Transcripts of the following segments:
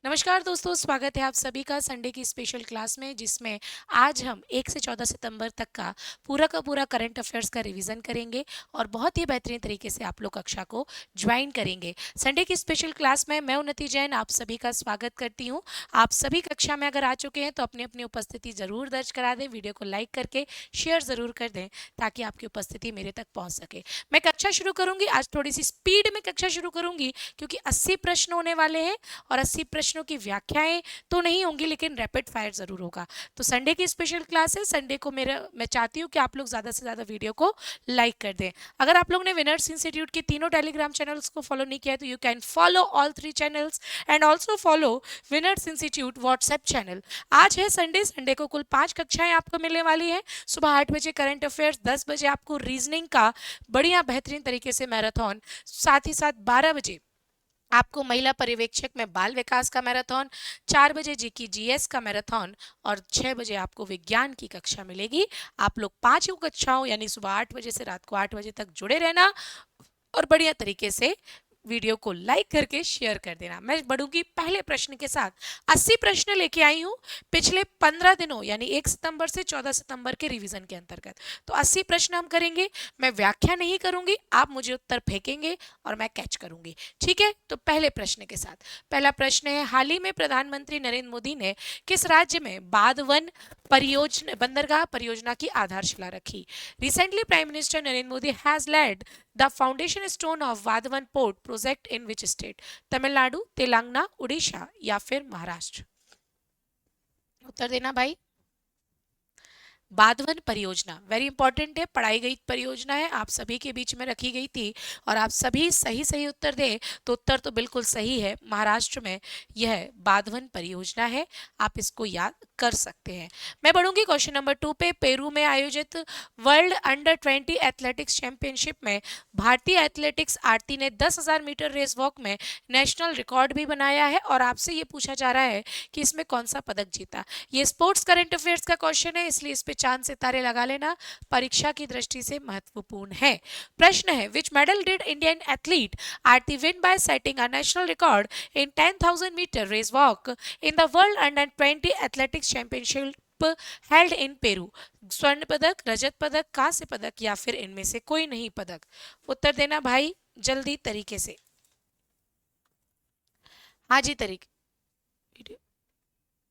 नमस्कार दोस्तों, स्वागत है आप सभी का संडे की स्पेशल क्लास में, जिसमें आज हम 1 से 14 सितंबर तक का पूरा करंट अफेयर्स का रिवीजन करेंगे और बहुत ही बेहतरीन तरीके से आप लोग कक्षा को ज्वाइन करेंगे। संडे की स्पेशल क्लास में मैं उन्नति जैन आप सभी का स्वागत करती हूँ। आप सभी कक्षा में अगर आ चुके हैं तो अपनी अपनी उपस्थिति जरूर दर्ज करा दें, वीडियो को लाइक करके शेयर जरूर कर दें ताकि आपकी उपस्थिति मेरे तक पहुंच सके। मैं कक्षा शुरू करूंगी, आज थोड़ी सी स्पीड में कक्षा शुरू करूंगी क्योंकि 80 प्रश्न होने वाले हैं और 80 प्रश्नों की व्याख्याएं तो नहीं होंगी लेकिन रैपिड फायर जरूर होगा। तो संडे की स्पेशल क्लास है, संडे को मेरा मैं चाहती हूँ कि आप लोग ज्यादा से ज्यादा वीडियो को लाइक कर दें। अगर आप लोग ने विनर्स इंस्टीट्यूट के तीनों टेलीग्राम चैनल्स को फॉलो नहीं किया है तो you can follow all 3 channels and also follow winners institute WhatsApp channel. आज है संडे, संडे को कुल 5 कक्षाएं आपको मिलने वाली है। सुबह 8 बजे करंट अफेयर्स, 10 बजे आपको रीजनिंग का बढ़िया बेहतरीन तरीके से मैराथन, साथ ही साथ 12 बजे आपको महिला पर्यवेक्षक में बाल विकास का मैराथन, 4 बजे जी की जीएस का मैराथन और 6 बजे आपको विज्ञान की कक्षा मिलेगी। आप लोग पांचों कक्षाओं यानी सुबह 8 बजे से रात को 8 बजे तक जुड़े रहना और बढ़िया तरीके से वीडियो को लाइक करके शेयर कर देना। मैं बढ़ूंगी पहले प्रश्न के साथ। 80 प्रश्न लेके आई हूं पिछले 15 दिनों यानी 1 सितंबर से 14 सितंबर के रिवीजन के अंतर्गत। तो 80 प्रश्न हम करेंगे, मैं व्याख्या नहीं करूंगी, आप मुझे उत्तर फेंकेंगे और मैं कैच करूंगी। ठीक है, तो पहले प्रश्न के साथ। पहला प्रश्न है, हाल ही में प्रधानमंत्री नरेंद्र मोदी ने किस राज्य में बाधवन परियोजना बंदरगाह परियोजना की आधारशिला रखी? Recently prime minister Narendra Modi has laid the foundation stone of Vadhavan port project in which state? Tamil Nadu, Telangana, Orissa या फिर महाराष्ट्र? उत्तर देना भाई। बाधवन परियोजना वेरी इंपॉर्टेंट है, पढ़ाई गई परियोजना है, आप सभी के बीच में रखी गई थी और आप सभी सही सही उत्तर दें तो उत्तर तो बिल्कुल सही है, महाराष्ट्र में यह बाधवन परियोजना है। आप इसको याद कर सकते हैं। मैं बढ़ूंगी क्वेश्चन नंबर 2 पे। पेरू में आयोजित वर्ल्ड अंडर 20 एथलेटिक्स चैंपियनशिप में भारतीय एथलेटिक्स आरती ने 10,000 मीटर रेस वॉक में नेशनल रिकॉर्ड भी बनाया है और आपसे ये पूछा जा रहा है कि इसमें कौन सा पदक जीता। ये स्पोर्ट्स करंट अफेयर्स का क्वेश्चन है, इसलिए इस पे चांद सितारे लगा लेना, परीक्षा की दृष्टि से महत्वपूर्ण है। प्रश्न है, which medal did Indian athlete Aarti win by setting a national record in 10,000 meter race walk in the world under 20 athletics championship held in Peru? स्वर्ण पदक, रजत पदक, कांस्य पदक या फिर इनमें से कोई नहीं पदक? उत्तर देना भाई जल्दी तरीके से। हाँ जी, तरीके।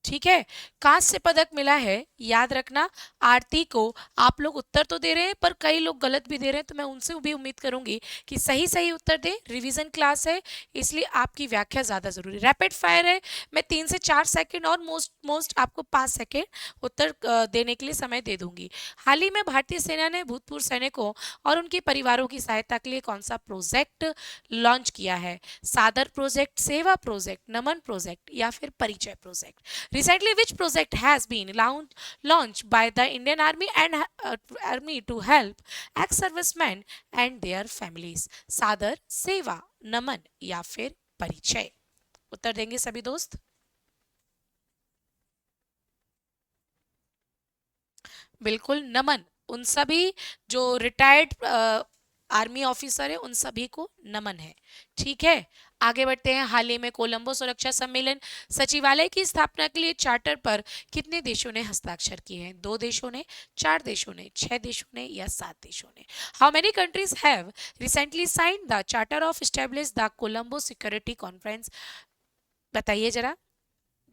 ठीक है, कांस्य पदक मिला है, याद रखना। आरती को आप लोग उत्तर तो दे रहे हैं पर कई लोग गलत भी दे रहे हैं, तो मैं उनसे भी उम्मीद करूंगी कि सही सही उत्तर दें। रिवीजन क्लास है इसलिए आपकी व्याख्या ज्यादा जरूरी। रैपिड फायर है, मैं 3 से 4 सेकंड और मोस्ट मोस्ट आपको 5 सेकंड उत्तर देने के लिए समय दे दूंगी। हाल ही में भारतीय सेना ने भूतपूर्व सैनिकों और उनके परिवारों की सहायता के लिए कौन सा प्रोजेक्ट लॉन्च किया है? सादर प्रोजेक्ट, सेवा प्रोजेक्ट, नमन प्रोजेक्ट या फिर परिचय project? Recently, which project has been launched by the Indian Army and Army to help ex-servicemen and their families? सादर, सेवा, नमन या फिर परिचय? उत्तर देंगे सभी दोस्त। बिल्कुल नमन, उन सभी जो रिटायर्ड आर्मी ऑफिसर है उन सभी को नमन है। ठीक है, आगे बढ़ते हैं। हाल ही में कोलंबो सुरक्षा सम्मेलन सचिवालय की स्थापना के लिए चार्टर पर कितने देशों ने हस्ताक्षर किए हैं? 2 देशों ने, 4 देशों ने, 6 देशों ने या 7 देशों ने? How many countries have recently signed the charter of establish the Colombo security conference? बताइए जरा।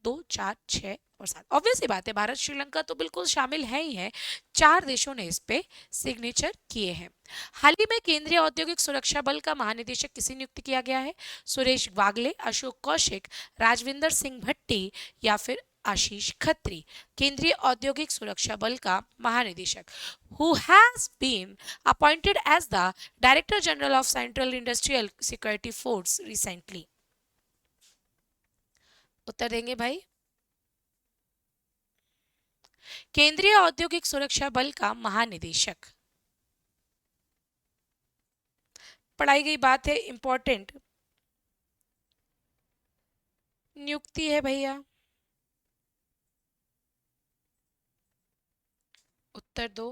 2, 4, 6 और 7। ऑब्वियस सी बात है, भारत श्रीलंका तो बिल्कुल शामिल है ही है। 4 देशों ने इस पे सिग्नेचर किए हैं। हाल ही में केंद्रीय औद्योगिक सुरक्षा बल का महानिदेशक किसे नियुक्त किया गया है? सुरेश वागले, अशोक कौशिक, राजविंदर सिंह भट्टी या फिर आशीष खत्री? केंद्रीय औद्योगिक सुरक्षा बल का महानिदेशक who has been appointed as the director general of central industrial security force recently? उत्तर देंगे भाई। केंद्रीय औद्योगिक सुरक्षा बल का महानिदेशक। पढ़ाई गई बात है, इंपॉर्टेंट नियुक्ति है भैया। उत्तर दो।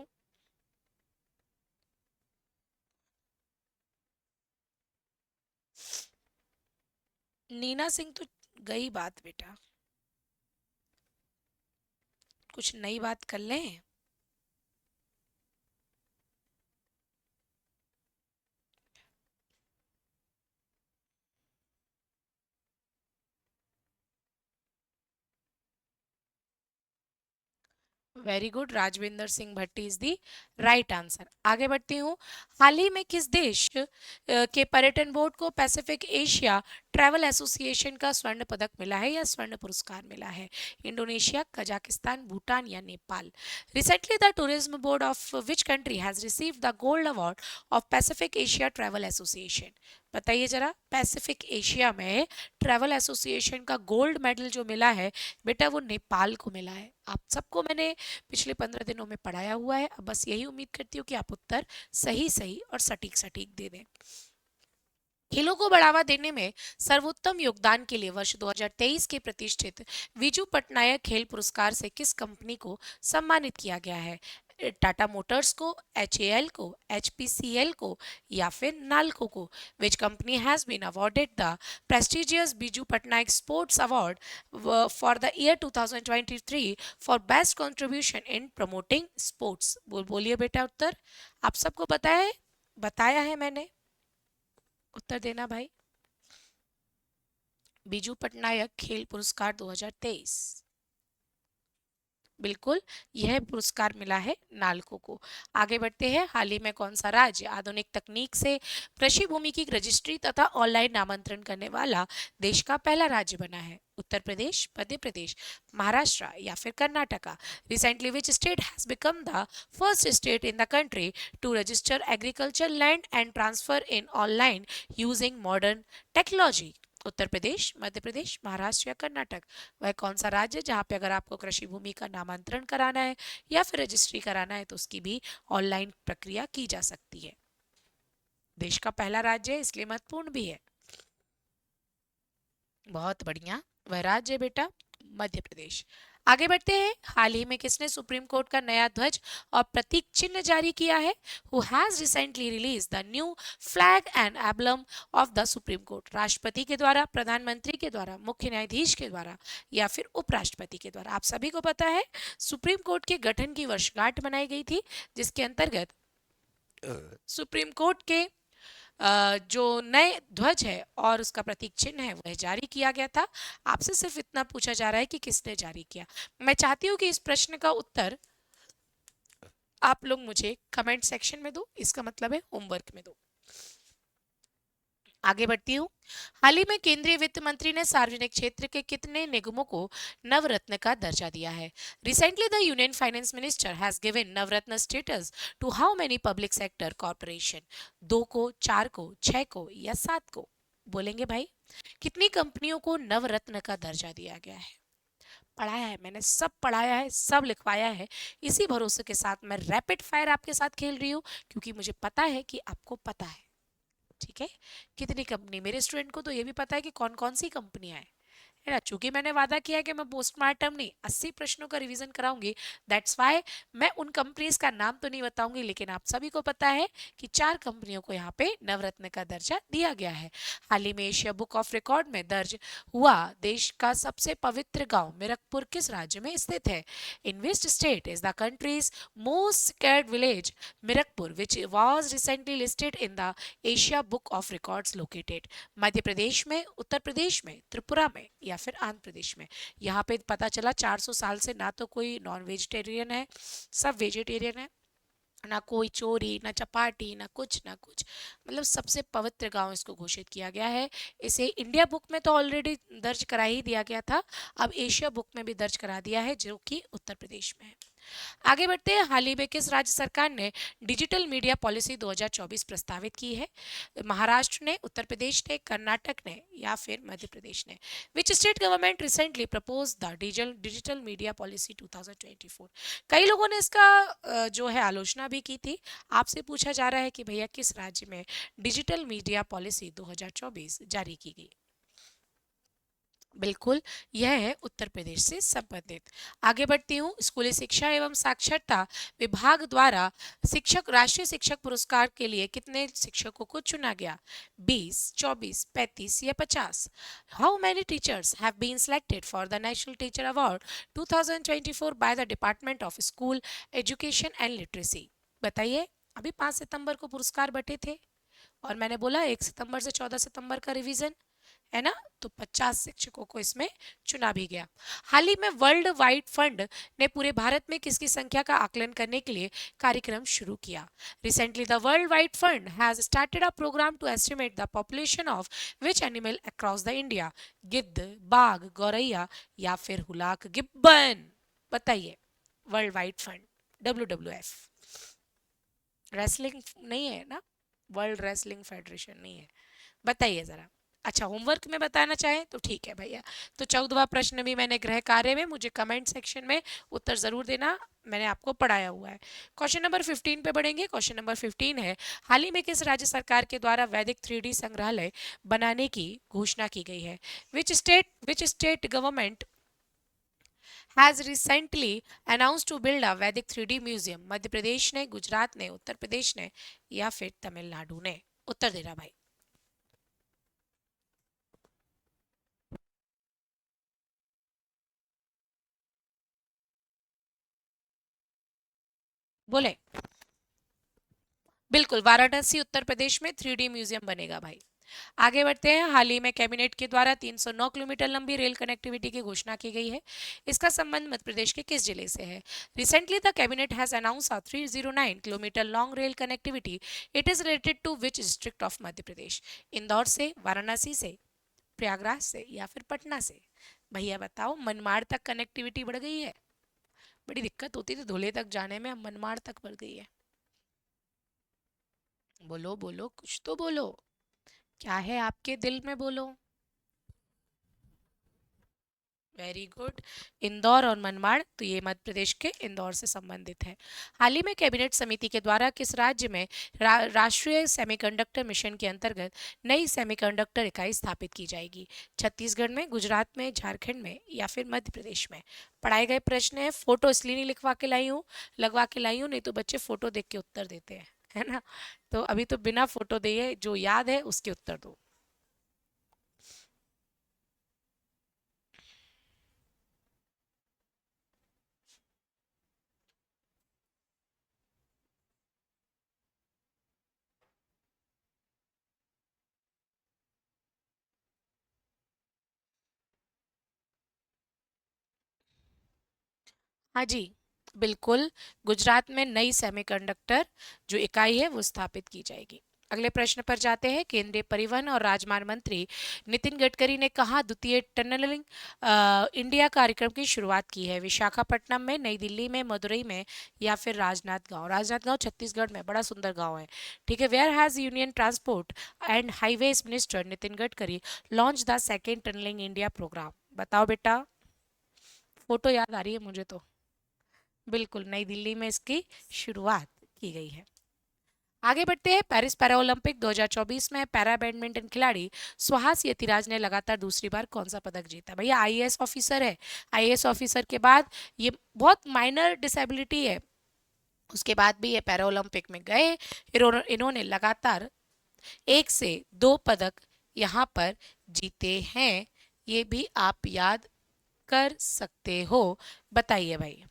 नीना सिंह तो गई बात बेटा, कुछ नई बात कर लें। Very good, Rajvinder Singh Bhatti is the right answer. आगे बढ़ती हूँ। हाल ही में किस देश के पर्यटन बोर्ड को पैसिफिक एशिया ट्रैवल एसोसिएशन का स्वर्ण पदक मिला है या स्वर्ण पुरस्कार मिला है? इंडोनेशिया, कजाकिस्तान, भूटान या Nepal? Recently the tourism board of which country has received the gold award of Pacific Asia travel association? बताइए जरा, पैसिफिक एशिया में ट्रैवल एसोसिएशन का गोल्ड मेडल जो मिला है बेटा, वो नेपाल को मिला है। आप सबको मैंने पिछले 15 दिनों में पढ़ाया हुआ है। अब बस यही उम्मीद करती हूँ कि आप उत्तर सही सही और सटीक सटीक दे दें। खेलों को बढ़ावा देने में सर्वोत्तम योगदान के लिए वर्ष 2023 के प्रतिष्ठित विजू पटनायक खेल पुरस्कार से किस कंपनी को सम्मानित किया गया है? टाटा मोटर्स को, HAL को, HPCL को या फिर नाल्को को? Which company has been awarded the prestigious Biju Patnaik sports award for the year 2023 for best contribution in promoting sports? बोलिए बेटा उत्तर। आप सबको पता है, बताया है मैंने, उत्तर देना भाई। बीजू पटनायक खेल पुरस्कार 2023, बिल्कुल यह पुरस्कार मिला है नालको को। आगे बढ़ते हैं। हाल ही में कौन सा राज्य आधुनिक तकनीक से कृषि भूमि की रजिस्ट्री तथा ऑनलाइन नामांतरण करने वाला देश का पहला राज्य बना है? उत्तर प्रदेश, मध्य प्रदेश, महाराष्ट्र या फिर Karnataka? Recently which state has become the first state in the country to register agriculture land and transfer in online using modern technology? Uttar Pradesh, Madhya Pradesh, Maharashtra या कर्नाटक? वह कौन सा राज्य जहां पे अगर आपको कृषि भूमि का नामांतरण कराना है या फिर रजिस्ट्री कराना है तो उसकी भी ऑनलाइन प्रक्रिया की जा सकती है? देश का पहला राज्य है, इसलिए महत्वपूर्ण भी है। बहुत बढ़िया, वह राज्य है बेटा मध्य प्रदेश। आगे बढ़ते हैं। हाल ही में किसने सुप्रीम कोर्ट का नया ध्वज और प्रतीक चिन्ह जारी किया है? Who has recently release the new flag and emblem of the supreme court? राष्ट्रपति के द्वारा, प्रधानमंत्री के द्वारा, मुख्य न्यायाधीश के द्वारा या फिर उपराष्ट्रपति के द्वारा? आप सभी को पता है सुप्रीम कोर्ट के गठन की वर्षगांठ मनाई गई थी, जिसके अंतर्गत सुप्रीम कोर्ट के जो नए ध्वज है और उसका प्रतीक चिन्ह है वह जारी किया गया था। आपसे सिर्फ इतना पूछा जा रहा है कि किसने जारी किया। मैं चाहती हूँ कि इस प्रश्न का उत्तर आप लोग मुझे कमेंट सेक्शन में दो, इसका मतलब है होमवर्क में दो। आगे बढ़ती हूँ। हाल ही में केंद्रीय वित्त मंत्री ने सार्वजनिक क्षेत्र के कितने निगमों को नवरत्न का दर्जा दिया है? Recently the union finance minister has given Navratna status to how many public sector corporation? 2 को, 4 को, 6 को या 7 को? बोलेंगे भाई, कितनी कंपनियों को नवरत्न का दर्जा दिया गया है? पढ़ाया है मैंने, सब पढ़ाया है, सब लिखवाया है। इसी भरोसे के साथ मैं रैपिड फायर आपके साथ खेल रही हूँ, क्योंकि मुझे पता है कि आपको पता है। ठीक है, कितनी कंपनी, मेरे स्टूडेंट को तो ये भी पता है कि कौन कौन सी कंपनियां हैं, है ना। चूंकि मैंने वादा किया है कि मैं पोस्टमार्टम नहीं 80 प्रश्नों का रिवीजन कराऊंगी, दैट्स वाई मैं उन कंपनीज का नाम तो नहीं बताऊंगी, लेकिन आप सभी को पता है कि 4 कंपनियों को यहाँ पे नवरत्न का दर्जा दिया गया है। हाल ही में एशिया बुक ऑफ रिकॉर्ड में दर्ज हुआ देश का सबसे पवित्र गांव मिरकपुर किस राज्य में स्थित है? In which state is the country's most secured village Mirakpur which was recently listed in the Asia book of records located? Madhya Pradesh में, उत्तर प्रदेश में, त्रिपुरा में या फिर आंध्र प्रदेश में? यहाँ पे पता चला 400 साल से ना तो कोई नॉन वेजिटेरियन है, सब वेजिटेरियन है। ना कोई चोरी, ना चपाटी, ना कुछ ना कुछ, मतलब सबसे पवित्र गांव इसको घोषित किया गया है। इसे इंडिया बुक में तो ऑलरेडी दर्ज करा ही दिया गया था, अब एशिया बुक में भी दर्ज करा दिया है, जो कि उत्तर प्रदेश में है। आगे बढ़ते हैं। हाल ही में किस राज्य सरकार ने डिजिटल मीडिया पॉलिसी 2024 प्रस्तावित की है? महाराष्ट्र ने, उत्तर प्रदेश ने, कर्नाटक ने या फिर मध्य प्रदेश ने? विच state government recently propose the digital media policy 2024? कई लोगों ने इसका जो है आलोचना भी की थी। आपसे पूछा जा रहा है कि भैया किस राज्य में डिजिटल मीडिया पॉलिसी 2024 जारी की गई? बिल्कुल, यह है उत्तर प्रदेश से संबंधित। आगे बढ़ती हूँ। स्कूली शिक्षा एवं साक्षरता विभाग द्वारा शिक्षक राष्ट्रीय शिक्षक पुरस्कार के लिए कितने शिक्षकों को चुना गया? 20, 24, 35 या 50? How many teachers have been selected for the national teacher award 2024 by the department of school education and literacy? बताइए। अभी 5 सितंबर को पुरस्कार बंटे थे और मैंने बोला 1 सितंबर से 14 सितंबर का रिवीजन है ना। तो 50 शिक्षकों को इसमें चुना भी गया। हाल ही में वर्ल्ड वाइड फंड ने पूरे भारत में किसकी संख्या का आकलन करने के लिए कार्यक्रम शुरू किया? Recently the world wide fund has started a programme to estimate the population of which animal across the India? गिद्ध, बाघ, गौरैया या फिर हुलाक गिब्बन? बताइए। World wide fund, WWF। Wrestling नहीं है ना, वर्ल्ड रेसलिंग फेडरेशन नहीं है। बताइए जरा। अच्छा, होमवर्क में बताना चाहें तो ठीक है भैया। तो 14वां प्रश्न भी मैंने गृह कार्य में, मुझे कमेंट सेक्शन में उत्तर जरूर देना, मैंने आपको पढ़ाया हुआ है। क्वेश्चन नंबर 15 पे बढ़ेंगे। क्वेश्चन नंबर 15 है, हाल ही में किस राज्य सरकार के द्वारा वैदिक 3D संग्रहालय बनाने की घोषणा की गई है? Which state government has recently announce to build a Vedic 3D museum? Madhya Pradesh ने, गुजरात ने, उत्तर प्रदेश ने या फिर तमिलनाडु ने? उत्तर देना भाई। बोले। बिल्कुल, वाराणसी उत्तर प्रदेश में 3D म्यूजियम बनेगा भाई। आगे बढ़ते हैं। हाल ही में कैबिनेट के द्वारा 309 किलोमीटर लंबी रेल कनेक्टिविटी की घोषणा की गई है। इसका संबंध मध्य प्रदेश के किस जिले से है? Recently the cabinet has announce a 309 kilometre long rail connectivity. It is related to which district of Madhya Pradesh? Indore से, वाराणसी से, प्रयागराज से या फिर पटना से? भैया बताओ। मनमाड़ तक कनेक्टिविटी बढ़ गई है। बड़ी दिक्कत होती थी धुले तक जाने में, अब मनमाड़ तक बढ़ गई है। बोलो बोलो, कुछ तो बोलो। क्या है आपके दिल में, बोलो। Very good. इंदौर और मनमाड़, तो ये मध्य प्रदेश के इंदौर से संबंधित है। हाल ही में कैबिनेट समिति के द्वारा किस राज्य में राष्ट्रीय सेमीकंडक्टर मिशन के अंतर्गत नई सेमीकंडक्टर इकाई स्थापित की जाएगी? छत्तीसगढ़ में, गुजरात में, झारखंड में या फिर मध्य प्रदेश में? पढ़ाए गए प्रश्न है, फोटो इसलिए नहीं लिखवा के लाई हूँ, लगवा के लाई हूँ, नहीं तो बच्चे फोटो देख के उत्तर देते हैं, है ना। तो अभी तो बिना फोटो दिए जो याद है उसके उत्तर दो। हाँ जी, बिल्कुल। गुजरात में नई सेमीकंडक्टर जो इकाई है वो स्थापित की जाएगी। अगले प्रश्न पर जाते हैं। केंद्रीय परिवहन और राजमार्ग मंत्री नितिन गडकरी ने कहा द्वितीय टनलिंग इंडिया कार्यक्रम की शुरुआत की है? विशाखापट्टनम में, नई दिल्ली में, मदुरई में या फिर राजनांदगांव? राजनांदगांव छत्तीसगढ़ में, बड़ा सुंदर गांव है। ठीक है। Where has union transport and highways minister Nitin Gadkari launch the second tunnelling India programme? बताओ बेटा। फोटो याद आ रही है मुझे तो। बिल्कुल, नई दिल्ली में इसकी शुरुआत की गई है। आगे बढ़ते हैं। पेरिस पैरा ओलंपिक 2024 में पैरा बैडमिंटन खिलाड़ी सुहास यतिराज ने लगातार दूसरी बार कौन सा पदक जीता? भैया आईएएस ऑफिसर है। आईएएस ऑफिसर के बाद ये बहुत माइनर डिसेबिलिटी है, उसके बाद भी ये पैरा ओलंपिक में गए। इन्होंने लगातार 1 से 2 पदक यहाँ पर जीते हैं। ये भी आप याद कर सकते हो। बताइए भाई।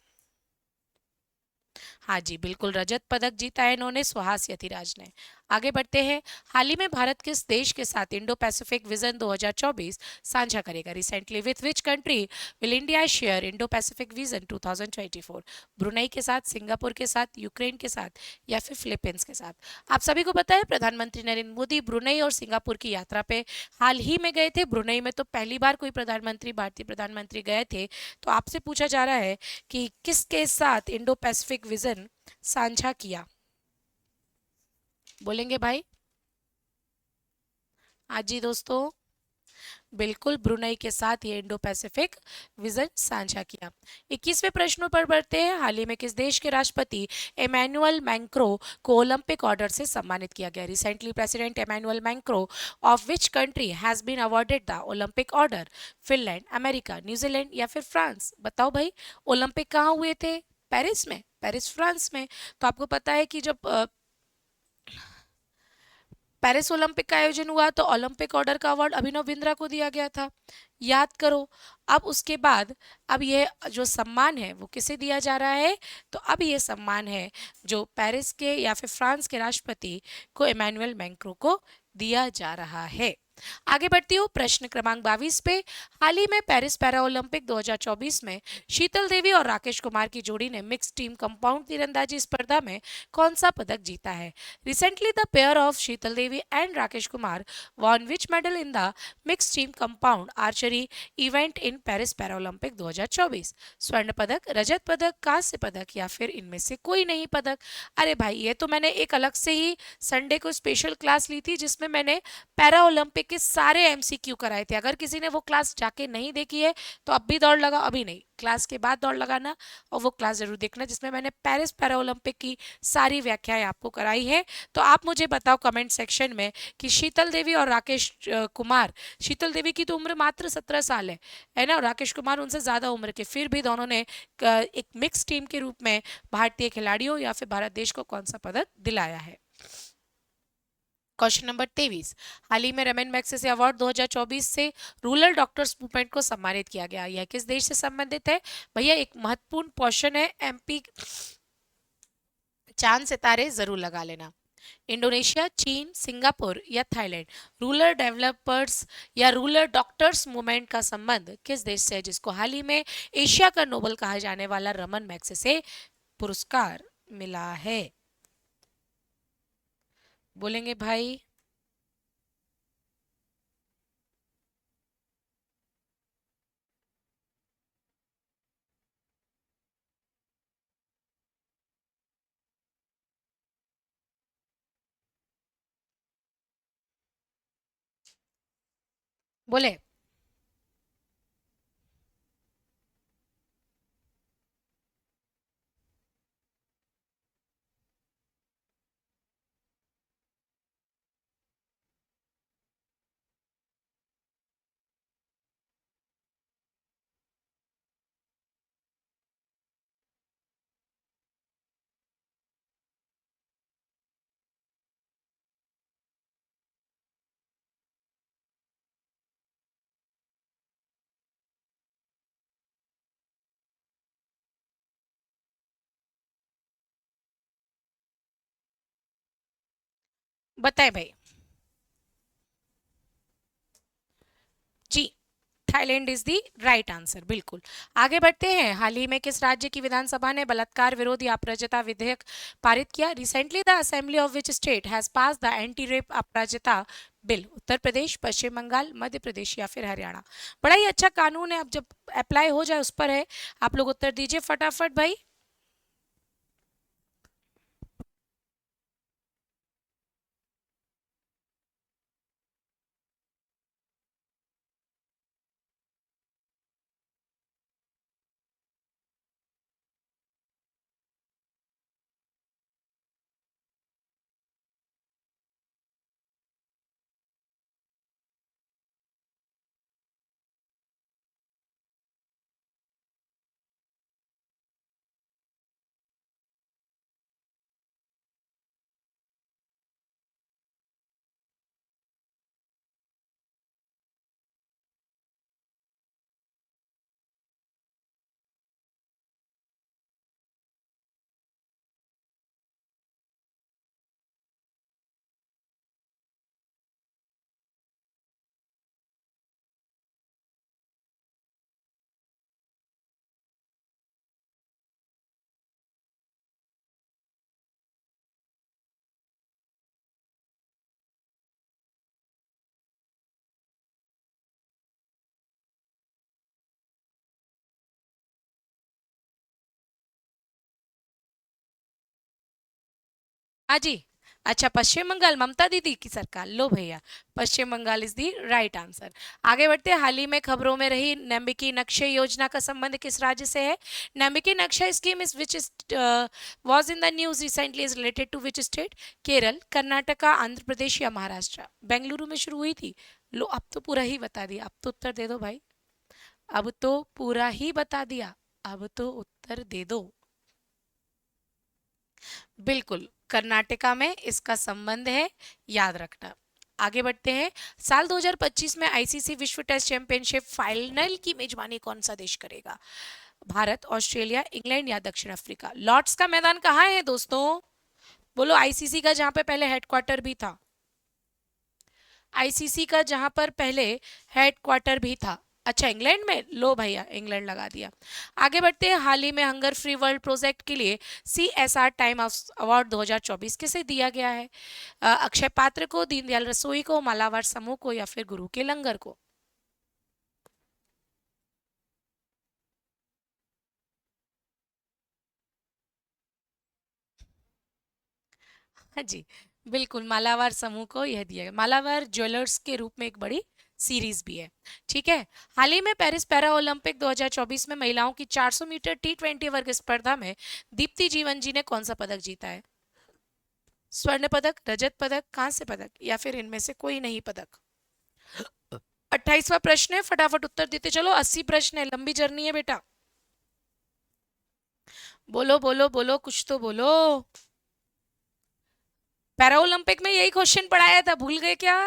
हाँ जी, बिल्कुल, रजत पदक जीता है इन्होंने, सुहास यतिराज ने। आगे बढ़ते हैं। हाल ही में भारत किस देश के साथ इंडो पैसिफिक विजन 2024 साझा करेगा? Recently with which country will India share Indo Pacific vision 2024? Brunei के साथ, सिंगापुर के साथ, यूक्रेन के साथ या फिर फिलीपींस के साथ? आप सभी को पता है प्रधानमंत्री नरेंद्र मोदी ब्रुनई और सिंगापुर की यात्रा पे हाल ही में गए थे। ब्रुनई में तो पहली बार कोई प्रधानमंत्री, भारतीय प्रधानमंत्री गए थे। तो आपसे पूछा जा रहा है कि किसके साथ इंडो पैसिफिक विजन साझा किया? बोलेंगे भाई? हाँ जी दोस्तों, बिल्कुल, ब्रुनई के साथ ये इंडो पैसिफिक विजन साझा किया। 21वें प्रश्न पर बढ़ते हैं। हाल ही में किस देश के राष्ट्रपति एमेनुअल मैक्रो को ओलंपिक ऑर्डर से सम्मानित किया गया? Recently president Emmanuel Macron of which country has been awarded the Olympic order? Finland, America, New Zealand या फिर फ्रांस? बताओ भाई, ओलंपिक कहाँ हुए थे? पेरिस में, पेरिस फ्रांस में। तो आपको पता है कि जब पेरिस ओलंपिक का आयोजन हुआ तो ओलंपिक ऑर्डर का अवार्ड अभिनव बिंद्रा को दिया गया था, याद करो। अब उसके बाद अब ये जो सम्मान है वो किसे दिया जा रहा है? तो अब ये सम्मान है जो पेरिस के या फिर फ्रांस के राष्ट्रपति को इमैनुअल मैक्रों को दिया जा रहा है। आगे बढ़ती हूँ प्रश्न क्रमांक 22 पे। हाल ही में पेरिस पैरा ओलंपिक 2024 में शीतल देवी और राकेश कुमार की जोड़ी ने मिक्स टीम कंपाउंड तीरंदाजी स्पर्धा में कौन सा पदक जीता है? Recently the pair of Sheetal Devi and Rakesh Kumar won which medal in the mixed team compound archery event in Paris Paralympic 2024? स्वर्ण पदक, रजत पदक, कांस्य पदक या फिर इनमें से कोई नहीं पदक? अरे भाई, ये तो मैंने एक अलग से ही संडे को स्पेशल क्लास ली थी जिसमें मैंने पैरा ओलंपिक के सारे एमसीक्यू कराए थे। अगर किसी ने वो क्लास जाके नहीं देखी है तो अब भी दौड़ लगा, अभी नहीं, क्लास के बाद दौड़ लगाना और वो क्लास जरूर देखना जिसमें मैंने पेरिस पैरा ओलंपिक की सारी व्याख्याएं आपको कराई है। तो आप मुझे बताओ कमेंट सेक्शन में कि शीतल देवी और राकेश कुमार, शीतल देवी की तो उम्र मात्र 17 साल है ना, और राकेश कुमार उनसे ज्यादा उम्र के, फिर भी दोनों ने एक मिक्स टीम के रूप में भारतीय खिलाड़ियों या फिर भारत देश को कौन सा पदक दिलाया है? Question number 23। हाल ही में रमन मैग्सेसे अवार्ड 2024 से रूरल डॉक्टर्स मूवमेंट को सम्मानित किया गया। यह किस देश से संबंधित है? भैया एक महत्वपूर्ण क्वेश्चन है, एमपी चांद सितारे जरूर लगा लेना। इंडोनेशिया, चीन, सिंगापुर या थाईलैंड? रूरल डेवलपर्स या रूरल डॉक्टर्स मूवमेंट का संबंध किस देश से है जिसको हाल ही में एशिया का नोबल कहा जाने वाला रमन मैग्सेसे पुरस्कार मिला है? बोलेंगे भाई? बोले? बताए भाई। जी, Thailand is the right answer, बिल्कुल। आगे बढ़ते हैं। हाल ही में किस राज्य की विधानसभा ने बलात्कार विरोधी अपराजिता विधेयक पारित किया? Recently the assembly of which state has pass the anti rape Aparajita bill? Uttar Pradesh, Paschim Bengal, Madhya Pradesh या फिर हरियाणा? बड़ा ही अच्छा कानून है, अब जब अप्लाई हो जाए उस पर है। आप लोग उत्तर दीजिए फटाफट भाई। हाँ जी, अच्छा, पश्चिम बंगाल ममता दीदी की सरकार, लो भैया, Paschim Bengal is the right answer. आगे बढ़ते हैं, हाल ही में खबरों में रही नम्बिकी नक्शे योजना का संबंध किस राज्य से है? Nambike Naksha scheme is which was in the news recently, is related to which state? Kerala, Karnataka, Andhra Pradesh या महाराष्ट्र? बेंगलुरु में शुरू हुई थी। लो, अब तो पूरा ही बता दिया, अब तो उत्तर दे दो भाई, अब तो पूरा ही बता दिया, अब तो उत्तर दे दो। बिल्कुल, कर्नाटका में इसका संबंध है, याद रखना। आगे बढ़ते हैं, साल 2025 में आईसीसी विश्व टेस्ट चैंपियनशिप फाइनल की मेजबानी कौन सा देश करेगा? भारत, ऑस्ट्रेलिया, इंग्लैंड या दक्षिण अफ्रीका? लॉर्ड्स का मैदान कहाँ है दोस्तों? बोलो, आईसीसी का जहां पे पहले हेडक्वार्टर भी था, आईसीसी का जहां पर पहले हेडक्वार्टर भी था। अच्छा, इंग्लैंड में, लो भैया, इंग्लैंड लगा दिया। आगे बढ़ते हैं, हाल ही में हंगर फ्री वर्ल्ड प्रोजेक्ट के लिए सीएसआर टाइम अवार्ड 2024 किसे दिया गया है? अक्षय पात्र को, दीनदयाल रसोई को, मालावार समूह को या फिर गुरु के लंगर को? हाँ जी, बिल्कुल, मालावार समूह को यह दिया गया। मालावार ज्वेलर्स के रूप में एक बड़ी सीरीज भी है। ठीक है। हाल ही में पेरिस पैरा ओलंपिक 2024 में महिलाओं की 400 मीटर टी20 वर्ग स्पर्धा में दीप्ति जीवन जी ने कौन सा पदक जीता है? स्वर्ण पदक, रजत पदक, कांस्य पदक या फिर इनमें से कोई नहीं पदक? 28वां प्रश्न है, फटाफट उत्तर देते चलो, 80 प्रश्न है, लंबी जर्नी है बेटा। बोलो बोलो बोलो, कुछ तो बोलो। पैरा ओलंपिक में यही क्वेश्चन पढ़ाया था, भूल गए क्या?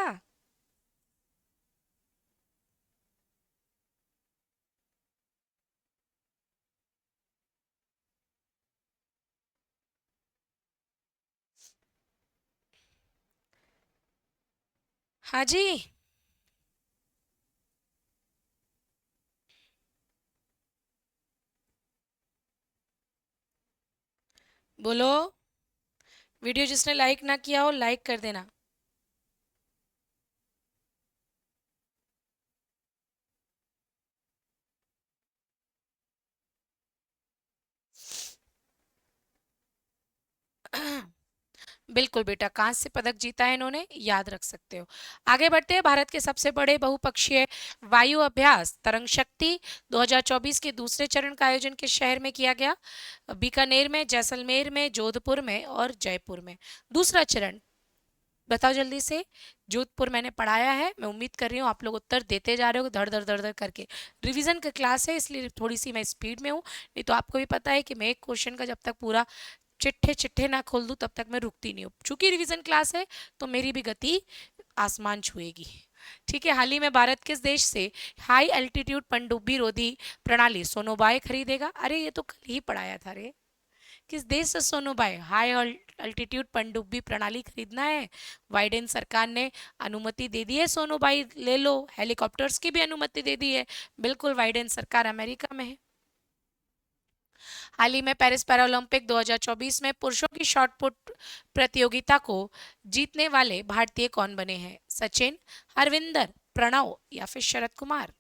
हाँ जी, बोलो। वीडियो जिसने लाइक ना किया हो, लाइक कर देना। बिल्कुल बेटा, कांस्य पदक जीता है इन्होंने, याद रख सकते हो। आगे बढ़ते हैं, भारत के सबसे बड़े बहुपक्षीय वायु अभ्यास तरंग शक्ति 2024 के दूसरे चरण का आयोजन किस शहर में किया गया? बीकानेर में, जैसलमेर में, जोधपुर में और जयपुर में? दूसरा चरण, बताओ जल्दी से। जोधपुर मैंने पढ़ाया है, मैं उम्मीद कर रही हूँ आप लोग उत्तर देते जा रहे हो धड़ धड़ धड़ धड़ करके। रिवीजन का क्लास है, इसलिए थोड़ी सी मैं स्पीड में हूँ, नहीं तो आपको भी पता है कि मैं एक क्वेश्चन का जब तक पूरा चिट्ठे चिट्ठे ना खोल दूं तब तक मैं रुकती नहीं हूँ। चूंकि रिवीजन क्लास है तो मेरी भी गति आसमान छुएगी। ठीक है। हाल ही में भारत किस देश से हाई एल्टीट्यूड पनडुब्बी रोधी प्रणाली सोनोबाय खरीदेगा? अरे ये तो कल ही पढ़ाया था रे। किस देश से सोनोबाय हाई अल्टीट्यूड पनडुब्बी प्रणाली खरीदना है? बाइडेन सरकार ने अनुमति दे दी है, सोनोबाई ले लो। हेलीकॉप्टर्स की भी अनुमति दे दी है। बिल्कुल, बाइडेन सरकार अमेरिका में है। हाल ही में पेरिस पैरालंपिक 2024 में पुरुषों की शॉट पुट प्रतियोगिता को जीतने वाले भारतीय कौन बने हैं? सचिन, हरविंदर, प्रणव या फिर शरद कुमार?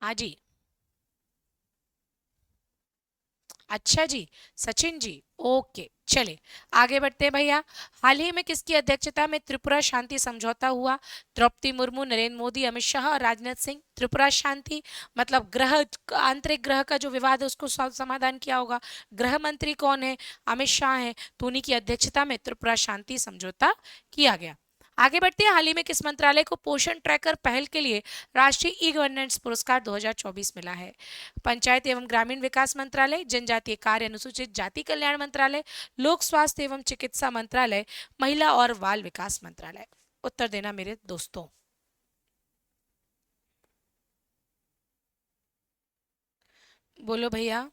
हाँ जी। अच्छा जी, सचिन जी, ओके। चले, आगे बढ़ते हैं भैया। हाल ही में किसकी अध्यक्षता में त्रिपुरा शांति समझौता हुआ? द्रौपदी मुर्मू, नरेंद्र मोदी, अमित शाह और राजनाथ सिंह? त्रिपुरा शांति मतलब ग्रह, आंतरिक ग्रह का जो विवाद है उसको समाधान किया होगा। गृह मंत्री कौन है? अमित शाह है। तो उन्हीं की अध्यक्षता में त्रिपुरा शांति समझौता किया गया। आगे बढ़ते हैं, हाल ही में किस मंत्रालय को पोषण ट्रैकर पहल के लिए राष्ट्रीय ई गवर्नेंस पुरस्कार 2024 मिला है? पंचायत एवं ग्रामीण विकास मंत्रालय, जनजातीय कार्य अनुसूचित जाति कल्याण मंत्रालय, लोक स्वास्थ्य एवं चिकित्सा मंत्रालय, महिला और बाल विकास मंत्रालय? उत्तर देना मेरे दोस्तों। बोलो भैया।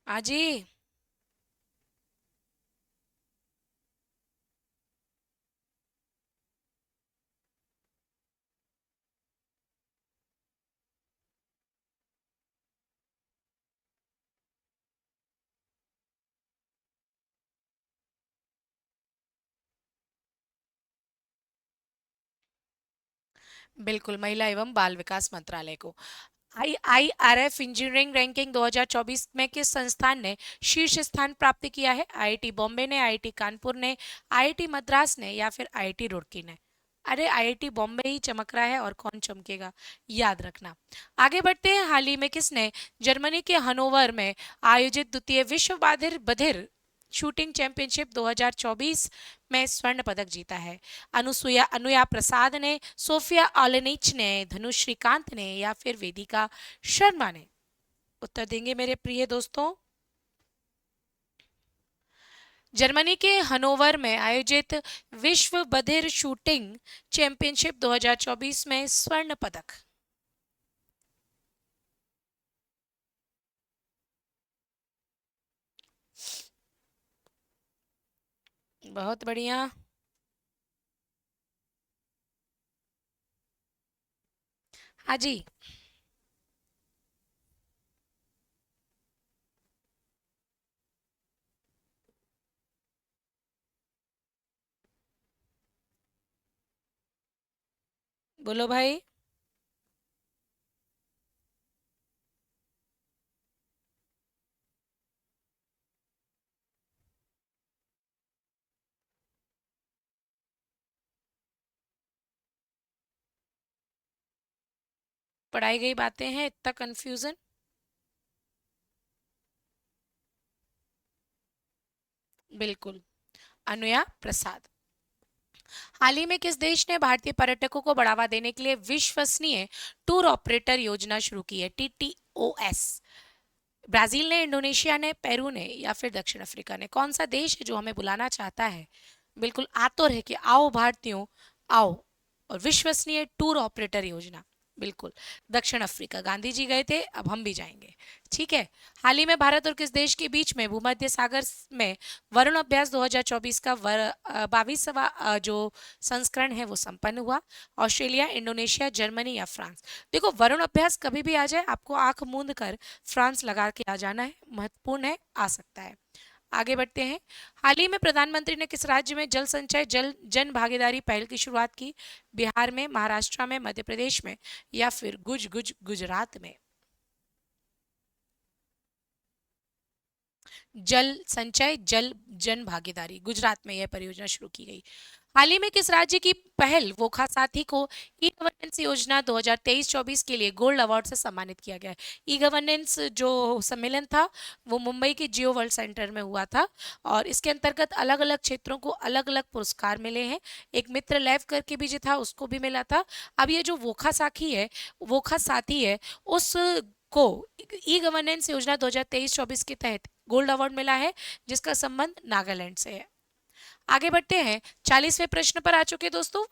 आजी, बिल्कुल, महिला एवं बाल विकास मंत्रालय को। आईआईआरएफ इंजीनियरिंग रैंकिंग 2024 में किस संस्थान ने शीर्ष स्थान प्राप्त किया है? आईआईटी बॉम्बे ने, आईआईटी कानपुर ने, आईआईटी मद्रास ने या फिर आईआईटी रुड़की ने? अरे आईआईटी बॉम्बे ही चमक रहा है, और कौन चमकेगा, याद रखना। आगे बढ़ते हैं। हाल ही में किसने जर्मनी के हनोवर में आयोजित द्वितीय विश्व बधिर शूटिंग चैंपियनशिप 2024 में स्वर्ण पदक जीता है? अनुसुया अनुया प्रसाद ने, सोफिया ऑलेनिच ने, धनुष श्रीकांत ने या फिर वेदिका शर्मा ने? उत्तर देंगे मेरे प्रिय दोस्तों। जर्मनी के हनोवर में आयोजित विश्व बधिर शूटिंग चैंपियनशिप 2024 में स्वर्ण पदक। बहुत बढ़िया। हाँ जी, बोलो भाई। पढ़ाई गई बातें हैं, इतना कंफ्यूजन। बिल्कुल, अनुया प्रसाद। हाल ही में किस देश ने भारतीय पर्यटकों को बढ़ावा देने के लिए विश्वसनीय टूर ऑपरेटर योजना शुरू की है? टीटीओएस। ब्राजील ने, इंडोनेशिया ने, पेरू ने या फिर दक्षिण अफ्रीका ने? कौन सा देश है जो हमें बुलाना चाहता है? बिल्कुल आतुर है कि आओ भारतीयों, आओ। और विश्वसनीय टूर ऑपरेटर योजना, बिल्कुल दक्षिण अफ्रीका। गांधी जी गए थे, अब हम भी जाएंगे। ठीक है। हाल ही में भारत और किस देश के बीच में भूमध्य सागर में वरुण अभ्यास 2024 का 22वां जो संस्करण है वो संपन्न हुआ? ऑस्ट्रेलिया, इंडोनेशिया, जर्मनी या फ्रांस? देखो, वरुण अभ्यास कभी भी आ जाए, आपको आंख मूंद कर फ्रांस लगा के आ जाना है, महत्वपूर्ण है, आ सकता है। आगे बढ़ते हैं। हाल ही में प्रधानमंत्री ने किस राज्य में जल संचय जल जन भागीदारी पहल की शुरुआत की? बिहार में, महाराष्ट्र में, मध्य प्रदेश में या फिर गुजरात में? जल संचय जल जन भागीदारी, गुजरात में यह परियोजना शुरू की गई। हाल ही में किस राज्य की पहल वोखा साथी को ई गवर्नेंस योजना 2023-24 के लिए गोल्ड अवार्ड से सम्मानित किया गया है? ई गवर्नेंस जो सम्मेलन था वो मुंबई के जियो वर्ल्ड सेंटर में हुआ था, और इसके अंतर्गत अलग अलग क्षेत्रों को अलग अलग पुरस्कार मिले हैं। एक मित्र लैब करके भी जो था उसको भी मिला था। अब ये जो वोखा साथी है, उस को ई गवर्नेंस योजना 2023-24 के तहत गोल्ड अवार्ड मिला है, जिसका संबंध नागालैंड से है। आगे बढ़ते हैं। 40वें प्रश्न पर आ चुके दोस्तों।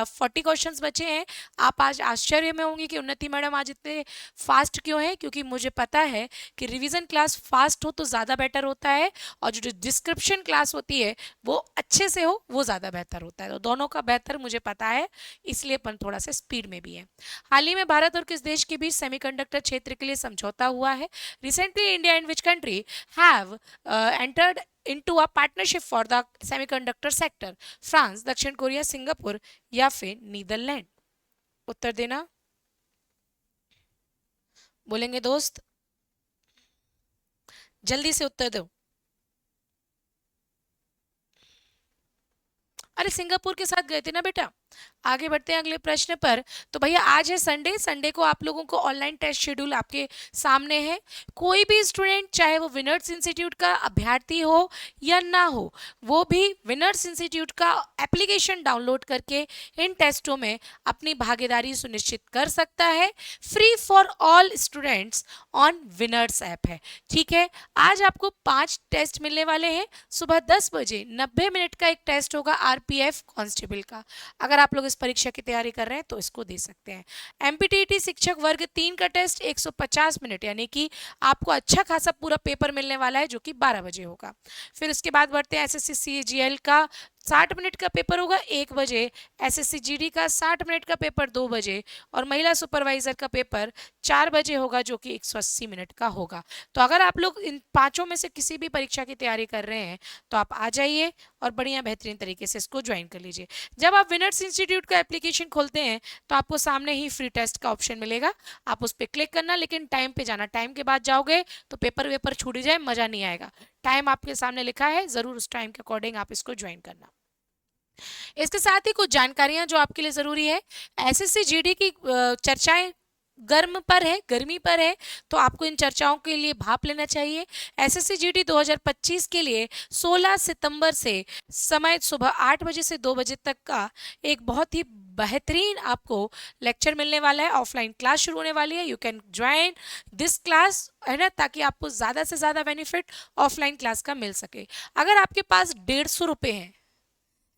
40 क्वेश्चंस बचे हैं। आप आज आश्चर्य में होंगे कि उन्नति मैडम आज इतने फास्ट क्यों है, क्योंकि मुझे पता है कि रिवीजन क्लास फास्ट हो तो ज़्यादा बेटर होता है, और जो डिस्क्रिप्शन क्लास होती है वो अच्छे से हो, वो ज़्यादा बेहतर होता है। तो दोनों का बेहतर मुझे पता है, इसलिए अपन थोड़ा सा स्पीड में भी है। हाल ही में भारत और किस देश के बीच सेमीकंडक्टर क्षेत्र के लिए समझौता हुआ है? Recently India and which country have entered into a partnership for the semiconductor sector? France, दक्षिण कोरिया, सिंगापुर या फिर नीदरलैंड? उत्तर देना। बोलेंगे दोस्त, जल्दी से उत्तर दो। अरे सिंगापुर के साथ गए थे ना बेटा। आगे बढ़ते हैं अगले प्रश्न पर। तो भैया आज है संडे, संडे को आप लोगों को ऑनलाइन टेस्ट शेड्यूल आपके सामने है। कोई भी स्टूडेंट, चाहे वो विनर्स इंस्टीट्यूट का अभ्यर्थी हो या ना हो, वो भी विनर्स इंस्टीट्यूट का एप्लीकेशन डाउनलोड करके इन टेस्टों में अपनी भागीदारी सुनिश्चित कर सकता है। Free for all students on winners app है। ठीक है। आज आपको 5 टेस्ट मिलने वाले हैं। सुबह 10 बजे 90 मिनट का एक टेस्ट होगा आरपीएफ कांस्टेबल का। अगर आप लोग इस परीक्षा की तैयारी कर रहे हैं तो इसको दे सकते हैं। एमपीटीटी शिक्षक वर्ग 3 का टेस्ट 150 मिनट, यानी कि आपको अच्छा खासा पूरा पेपर मिलने वाला है, जो कि 12 बजे होगा। फिर उसके बाद बढ़ते हैं एसएससी सीजीएल का 60 मिनट का पेपर होगा 1 बजे, एसएससी जीडी का 60 मिनट का पेपर 2 बजे, और महिला सुपरवाइजर का पेपर 4 बजे होगा, जो कि 180 मिनट का होगा। तो अगर आप लोग इन पांचों में से किसी भी परीक्षा की तैयारी कर रहे हैं तो आप आ जाइए और बढ़िया बेहतरीन तरीके से इसको ज्वाइन कर लीजिए। जब आप विनर्स इंस्टीट्यूट का एप्लीकेशन खोलते हैं तो आपको सामने ही फ्री टेस्ट का ऑप्शन मिलेगा, आप उस पर क्लिक करना, लेकिन टाइम पे जाना, टाइम के बाद जाओगे तो पेपर वेपर छूट जाए, मजा नहीं आएगा। टाइम आपके सामने लिखा है, जरूर उस टाइम के अकॉर्डिंग आप इसको ज्वाइन करना। इसके साथ ही कुछ जानकारियां जो आपके लिए जरूरी है। एसएससी जीडी की चर्चाएं गर्मी पर है, तो आपको इन चर्चाओं के लिए भाप लेना चाहिए। एसएससी जीडी 2025 के लिए 16 सितंबर से समय सुबह 8 बजे से 2 बजे तक का एक बहुत ही बेहतरीन आपको लेक्चर मिलने वाला है। ऑफलाइन क्लास शुरू होने वाली है, you can join this class, है ना, ताकि आपको ज़्यादा से ज़्यादा बेनिफिट ऑफलाइन क्लास का मिल सके। अगर आपके पास 150 रुपये हैं,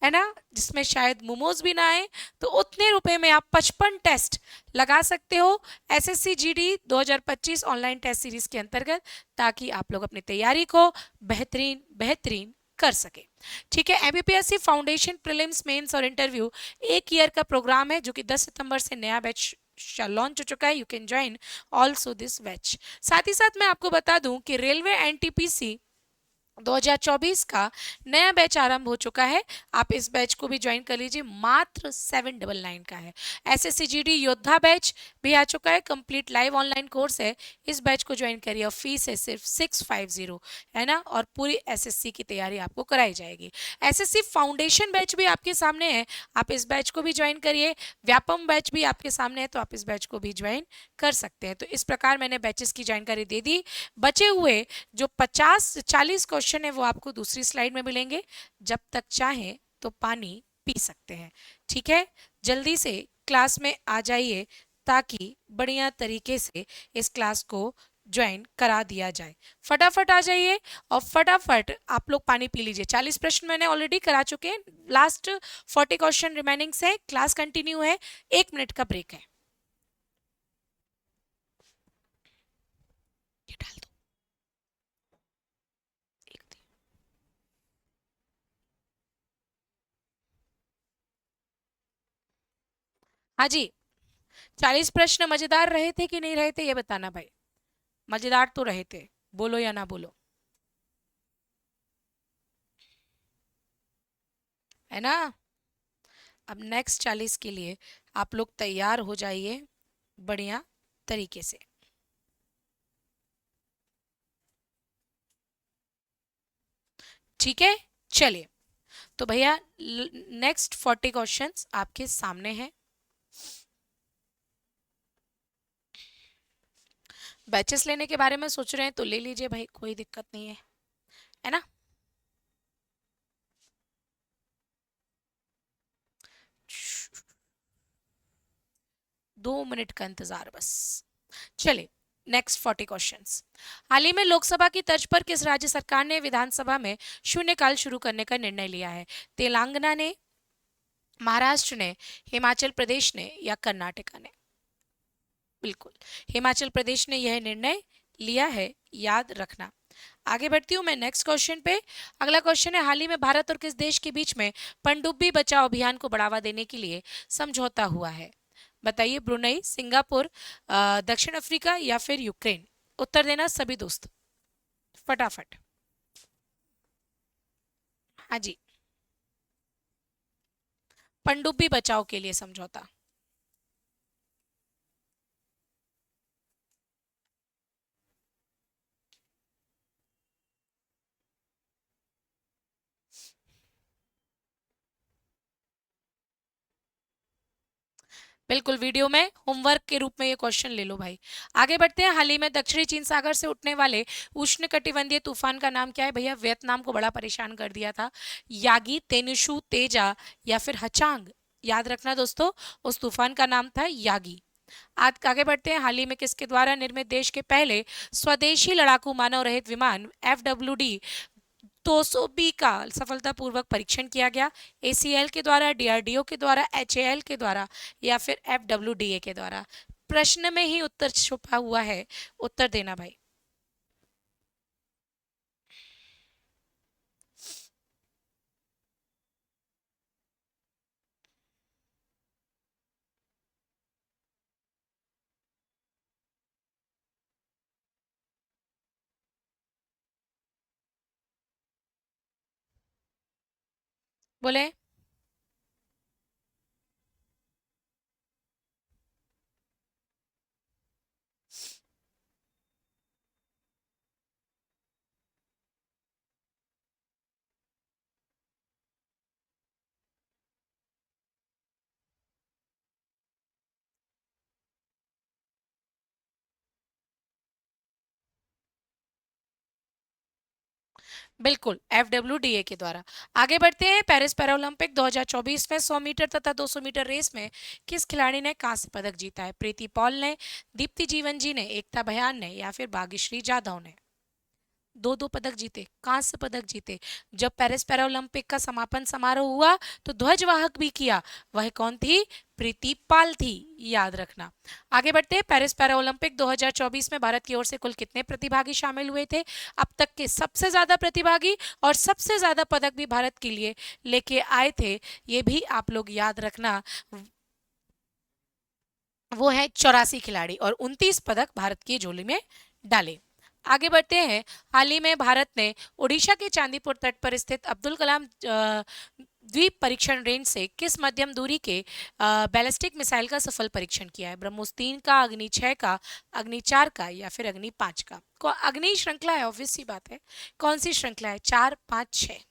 है ना, जिसमें शायद मोमोज भी ना आए, तो उतने रुपए में आप 55 टेस्ट लगा सकते हो SSC GD 2025 online test series के अंतर्गत, ताकि आप लोग अपनी तैयारी को बेहतरीन बेहतरीन कर सके। ठीक है, एमपीपीएससी फाउंडेशन प्रीलिम्स मेंस और इंटरव्यू 1 ईयर का प्रोग्राम है, जो कि 10 सितंबर से नया बैच लॉन्च हो चुका है। You can join also this batch. साथ ही साथ मैं आपको बता दूं कि रेलवे एनटीपीसी 2024 का नया बैच आरंभ हो चुका है, आप इस बैच को भी ज्वाइन कर लीजिए, मात्र 799 का है। एसएससी जीडी योद्धा बैच भी आ चुका है, कंप्लीट लाइव ऑनलाइन कोर्स है, इस बैच को ज्वाइन करिए और फीस है सिर्फ 650, है ना, और पूरी एसएससी की तैयारी आपको कराई जाएगी। एसएससी फाउंडेशन बैच भी आपके सामने है, आप इस बैच को भी ज्वाइन करिए। व्यापम बैच भी आपके सामने है, तो आप इस बैच को भी ज्वाइन कर सकते हैं। तो इस प्रकार मैंने बैचेस की जानकारी दे दी। बचे हुए जो 50-40 क्वेश्चन है वो आपको दूसरी स्लाइड में मिलेंगे, जब तक चाहें तो पानी पी सकते हैं। ठीक है, जल्दी से क्लास में आ जाइए, ताकि बढ़िया तरीके से इस क्लास को ज्वाइन करा दिया जाए। फटाफट आ जाइए और फटाफट आप लोग पानी पी लीजिए। 40 प्रश्न मैंने ऑलरेडी करा चुके हैं, लास्ट 40 क्वेश्चन रिमेनिंग से क्लास कंटिन्यू है, 1 मिनट का ब्रेक है। ये डाल दो। हाँ जी, 40 प्रश्न मजेदार रहे थे कि नहीं रहे थे, ये बताना भाई। मजेदार तो रहे थे, बोलो या ना बोलो, है ना। अब नेक्स्ट 40 के लिए आप लोग तैयार हो जाइए बढ़िया तरीके से। ठीक है, चलिए, तो भैया नेक्स्ट 40 क्वेश्चंस आपके सामने हैं। बैचेस लेने के बारे में सोच रहे हैं तो ले लीजिए भाई, कोई दिक्कत नहीं है ना। 2 मिनट का इंतजार बस। चलिए, नेक्स्ट 40 क्वेश्चंस। हाल ही में लोकसभा की तर्ज पर किस राज्य सरकार ने विधानसभा में शून्यकाल शुरू करने का निर्णय लिया है? तेलंगाना ने, महाराष्ट्र ने, हिमाचल प्रदेश ने या कर्नाटका ने? बिल्कुल, हिमाचल प्रदेश ने यह निर्णय लिया है, याद रखना। आगे बढ़ती हूँ मैं नेक्स्ट क्वेश्चन पे। अगला क्वेश्चन है, हाल ही में भारत और किस देश के बीच में पनडुब्बी बचाओ अभियान को बढ़ावा देने के लिए समझौता हुआ है? बताइए, ब्रुनई, सिंगापुर, दक्षिण अफ्रीका या फिर यूक्रेन? उत्तर देना सभी दोस्त, फटाफट। हाँ जी, पनडुब्बी बचाओ के लिए समझौता। बिल्कुल, वीडियो में होमवर्क के रूप में ये क्वेश्चन ले लो भाई। आगे बढ़ते हैं। हाल ही में दक्षिणी चीन सागर से उठने वाले उष्णकटिबंधीय तूफान का नाम क्या है? भैया वियतनाम को बड़ा परेशान कर दिया था। यागी, तेनुशु, तेजा या फिर हचांग? याद रखना दोस्तों, उस तूफान का नाम था यागी। आज आगे बढ़ते हैं। हाल ही में किसके द्वारा निर्मित देश के पहले स्वदेशी लड़ाकू मानव रहित विमान FWD 200B का सफलतापूर्वक परीक्षण किया गया? ACL के द्वारा, DRDO के द्वारा, HAL के द्वारा या फिर FWDA के द्वारा? प्रश्न में ही उत्तर छुपा हुआ है, उत्तर देना भाई। बोले। बिल्कुल, FWDA के द्वारा। आगे बढ़ते हैं, पेरिस पैरालंपिक 2024 में 100 मीटर तथा 200 मीटर रेस में किस खिलाड़ी ने कांस्य पदक जीता है? प्रीति पॉल ने, दीप्ति जीवन जी ने, एकता भयान ने, या फिर भाग्यश्री जाधव ने? दो दो पदक जीते, कांस्य पदक जीते। जब पेरिस पैरालंपिक का समापन समारोह हुआ तो ध्वजवाहक भी किया, वह कौन थी? प्रीति पाल थी, याद रखना। आगे बढ़ते हैं, पेरिस पैरालंपिक 2024 में भारत की ओर से कुल कितने प्रतिभागी शामिल हुए थे? अब तक के सबसे ज्यादा प्रतिभागी और सबसे ज्यादा पदक भी भारत के लिए लेके आए थे, ये भी आप लोग याद रखना। वो है 84 खिलाड़ी और 29 पदक भारत की झोली में डाले। आगे बढ़ते हैं, हाल ही में भारत ने ओडिशा के चांदीपुर तट पर स्थित अब्दुल कलाम द्वीप परीक्षण रेंज से किस मध्यम दूरी के बैलिस्टिक मिसाइल का सफल परीक्षण किया है? ब्रह्मोस 3 का, अग्नि 6 का, अग्नि 4 का, या फिर अग्नि 5 का? अग्नि श्रृंखला है, ऑब्वियस सी बात है। कौन सी श्रृंखला है? 4, 5, 6?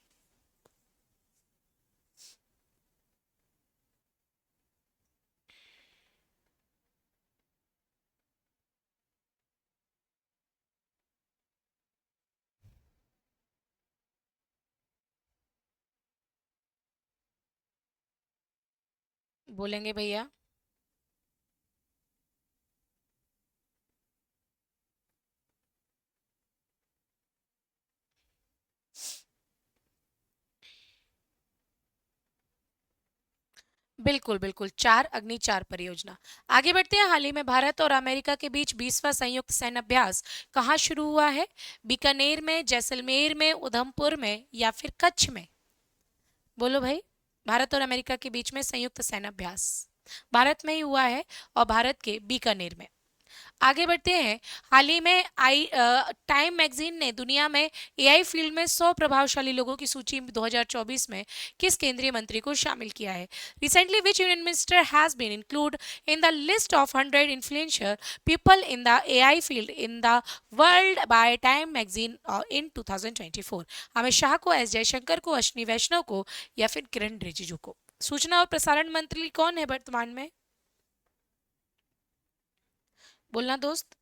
बोलेंगे भैया? बिल्कुल बिल्कुल, 4, अग्नि 4 परियोजना। आगे बढ़ते हैं, हाल ही में भारत और अमेरिका के बीच 20वां संयुक्त सैन्य अभ्यास कहाँ शुरू हुआ है? बीकानेर में, जैसलमेर में, उधमपुर में, या फिर कच्छ में? बोलो भाई। भारत और अमेरिका के बीच में संयुक्त सैन्य अभ्यास भारत में ही हुआ है, और भारत के बीकानेर में। आगे बढ़ते हैं, हाल ही में टाइम मैगजीन ने दुनिया में एआई फील्ड में 100 प्रभावशाली लोगों की सूची 2024 में किस केंद्रीय मंत्री को शामिल किया है? Recently which union minister has been include in the list of 100 influential people in the AI field in the world by Time magazine in 2024? Amit Shah को, एस जयशंकर को, अश्विनी वैष्णव को, या फिर किरण रिजिजू को? सूचना और प्रसारण मंत्री कौन है वर्तमान में? बोलना दोस्त।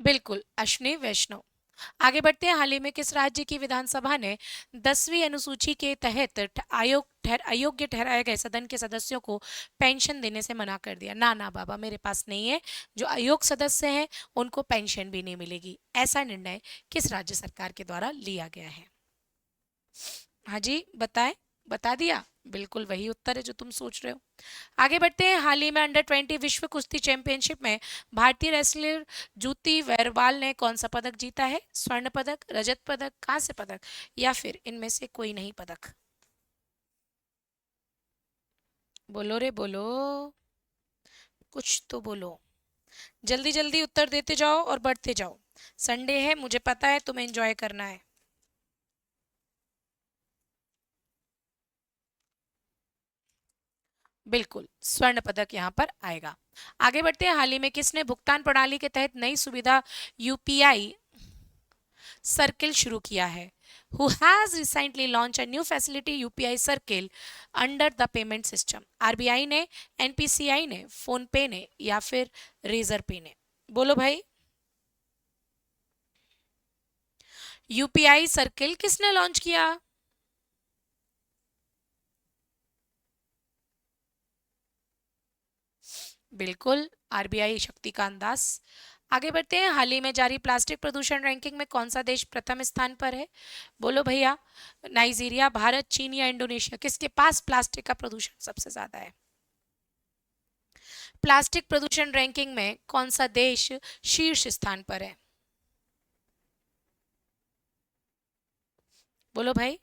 बिल्कुल, अश्विनी वैष्णव। आगे बढ़ते हैं, हाल ही में किस राज्य की विधानसभा ने 10वीं अनुसूची के तहत अयोग्य ठहराए गए सदन के सदस्यों को पेंशन देने से मना कर दिया? ना ना बाबा, मेरे पास नहीं है। जो अयोग्य सदस्य हैं उनको पेंशन भी नहीं मिलेगी। ऐसा निर्णय किस राज्य सरकार के द्वारा लिया गया है? हाँ जी, बताएं। बता दिया। बिल्कुल वही उत्तर है जो तुम सोच रहे हो। आगे बढ़ते हैं, हाल ही में अंडर 20 विश्व कुश्ती चैंपियनशिप में भारतीय रेसलर ज्योति वैरवाल ने कौन सा पदक जीता है? स्वर्ण पदक, रजत पदक, कांस्य पदक, या फिर इनमें से कोई नहीं पदक? बोलो रे बोलो, कुछ तो बोलो। जल्दी जल्दी उत्तर देते जाओ और बढ़ते जाओ। संडे है, मुझे पता है तुम्हें एंजॉय करना है। बिल्कुल, स्वर्ण पदक यहाँ पर आएगा। आगे बढ़ते हैं, हाल ही में किसने भुगतान प्रणाली के तहत नई सुविधा यूपीआई सर्किल शुरू किया है? Who has recently launched a new facility UPI Circle under the payment system? RBI ने, एनपीसीआई ने, फोन पे ने, या फिर रेजर पे ने? बोलो भाई। यूपीआई सर्किल किसने लॉन्च किया? बिल्कुल, आरबीआई शक्तिकांत दास। आगे बढ़ते हैं। हाल ही में जारी प्लास्टिक प्रदूषण रैंकिंग में कौन सा देश प्रथम स्थान पर है? बोलो भैया। नाइजीरिया, भारत, चीन या इंडोनेशिया, किसके पास प्लास्टिक का प्रदूषण सबसे ज्यादा है? प्लास्टिक प्रदूषण रैंकिंग में कौन सा देश शीर्ष स्थान पर है? बोलो भाई।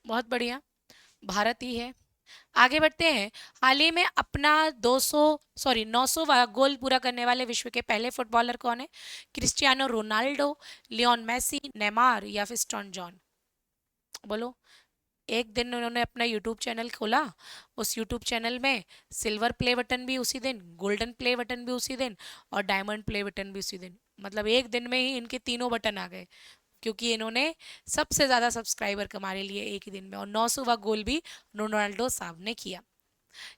बहुत बढ़िया, भारत ही है। आगे बढ़ते हैं। हाल ही में अपना 900वां गोल पूरा करने वाले विश्व के पहले फुटबॉलर कौन है? Cristiano Ronaldo, Lionel Messi, Neymar या फिर स्टोन जॉन? बोलो। एक दिन उन्होंने अपना यूट्यूब चैनल खोला, उस यूट्यूब चैनल में सिल्वर प्ले बटन भी उसी दिन, गोल्डन प्ले बटन भी उसी दिन और डायमंड प्ले बटन भी उसी दिन। मतलब एक दिन में ही इनके तीनों बटन आ गए, क्योंकि इन्होंने सबसे ज्यादा सब्सक्राइबर कमा लिए एक ही दिन में, और 900वां गोल भी रोनाल्डो साहब ने किया।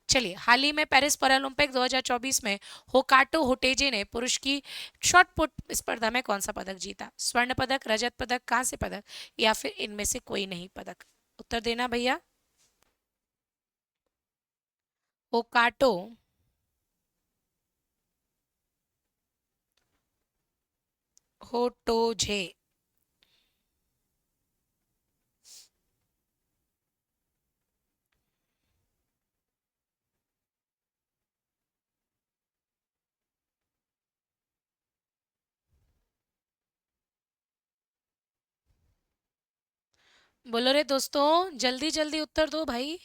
चलिए, हाल ही में पेरिस पैरालंपिक 2024 में होकाटो होटेजे ने पुरुष की शॉट पुट स्पर्धा में कौन सा पदक जीता? स्वर्ण पदक, रजत पदक, कांस्य पदक या फिर इनमें से कोई नहीं पदक? उत्तर देना भैया। होकाटो होटोजे। बोलो रे दोस्तों, जल्दी जल्दी उत्तर दो भाई।